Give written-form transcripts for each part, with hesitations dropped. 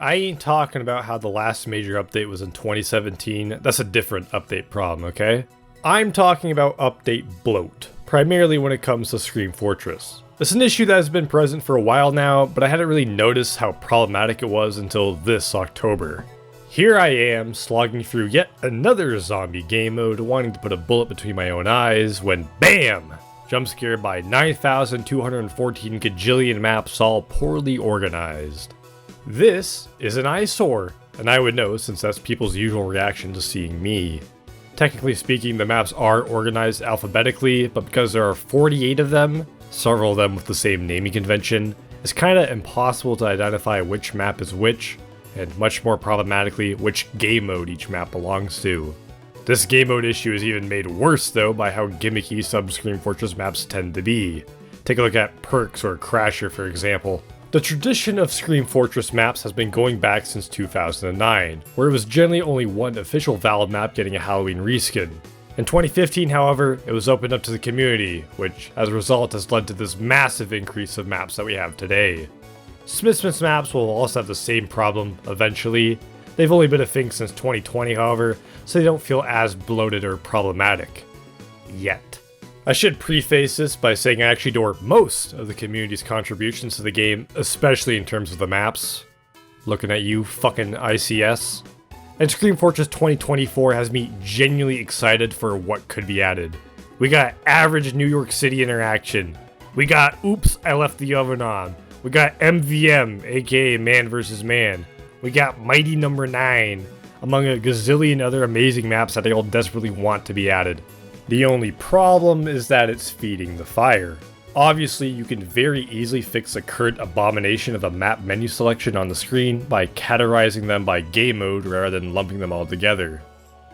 I ain't talking about how the last major update was in 2017, that's a different update problem, okay? I'm talking about update bloat, primarily when it comes to Scream Fortress. It's an issue that has been present for a while now, but I hadn't really noticed how problematic it was until this October. Here I am, slogging through yet another zombie game mode, wanting to put a bullet between my own eyes, when BAM! Jump scared by 9,214 gajillion maps all poorly organized. This is an eyesore, and I would know since that's people's usual reaction to seeing me. Technically speaking, the maps are organized alphabetically, but because there are 48 of them, several of them with the same naming convention, it's kinda impossible to identify which map is which, and much more problematically, which game mode each map belongs to. This game mode issue is even made worse though by how gimmicky some Scream Fortress maps tend to be. Take a look at Perks or Crasher for example. The tradition of Scream Fortress maps has been going back since 2009, where it was generally only one official Valve map getting a Halloween reskin. In 2015, however, it was opened up to the community, which as a result has led to this massive increase of maps that we have today. Smissmas maps will also have the same problem eventually. They've only been a thing since 2020, however, so they don't feel as bloated or problematic. Yet. I should preface this by saying I actually adore most of the community's contributions to the game, especially in terms of the maps. Looking at you, fucking ICS. And Scream Fortress 2024 has me genuinely excited for what could be added. We got average New York City interaction. We got oops, I left the oven on. We got MVM, aka Man vs. Man. We got Mighty Number 9, among a gazillion other amazing maps that I all desperately want to be added. The only problem is that it's feeding the fire. Obviously, you can very easily fix the current abomination of a map menu selection on the screen by categorizing them by game mode rather than lumping them all together.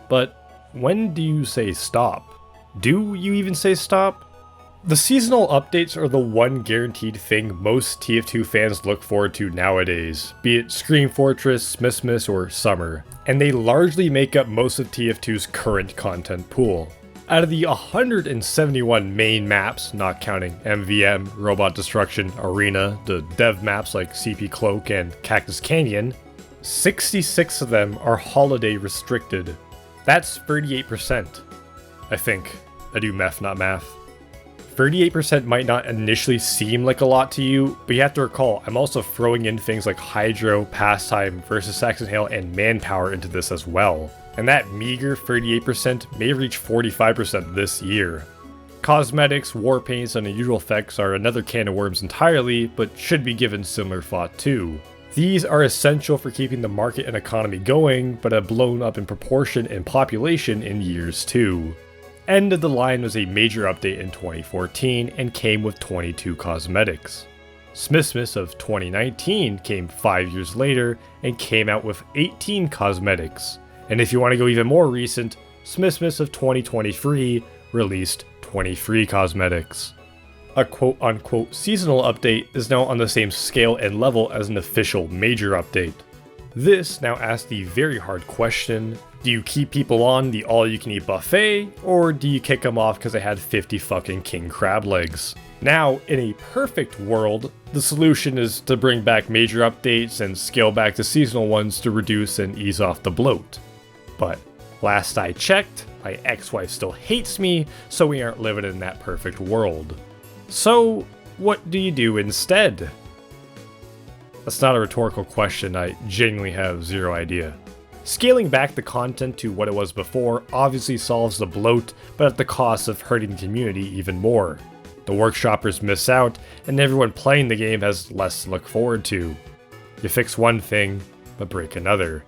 But when do you say stop? Do you even say stop? The seasonal updates are the one guaranteed thing most TF2 fans look forward to nowadays, be it Scream Fortress, Smissmas, or Summer, and they largely make up most of TF2's current content pool. Out of the 171 main maps, not counting MVM, Robot Destruction, Arena, the dev maps like CP Cloak and Cactus Canyon, 66 of them are holiday restricted. That's 38%. I think. I do meth, not math. 38% might not initially seem like a lot to you, but you have to recall, I'm also throwing in things like Hydro, Pastime, versus Saxon Hail, and Manpower into this as well. And that meager 38% may reach 45% this year. Cosmetics, war paints, and unusual effects are another can of worms entirely, but should be given similar thought too. These are essential for keeping the market and economy going, but have blown up in proportion and population in years too. End of the Line was a major update in 2014 and came with 22 cosmetics. Smissmas of 2019 came 5 years later and came out with 18 cosmetics. And if you want to go even more recent, Smissmas of 2023 released 23 cosmetics. A quote-unquote seasonal update is now on the same scale and level as an official major update. This now asks the very hard question, do you keep people on the all-you-can-eat buffet, or do you kick them off because they had 50 fucking king crab legs? Now, in a perfect world, the solution is to bring back major updates and scale back the seasonal ones to reduce and ease off the bloat. But last I checked, my ex-wife still hates me, so we aren't living in that perfect world. So, what do you do instead? That's not a rhetorical question, I genuinely have zero idea. Scaling back the content to what it was before obviously solves the bloat, but at the cost of hurting the community even more. The workshoppers miss out, and everyone playing the game has less to look forward to. You fix one thing, but break another.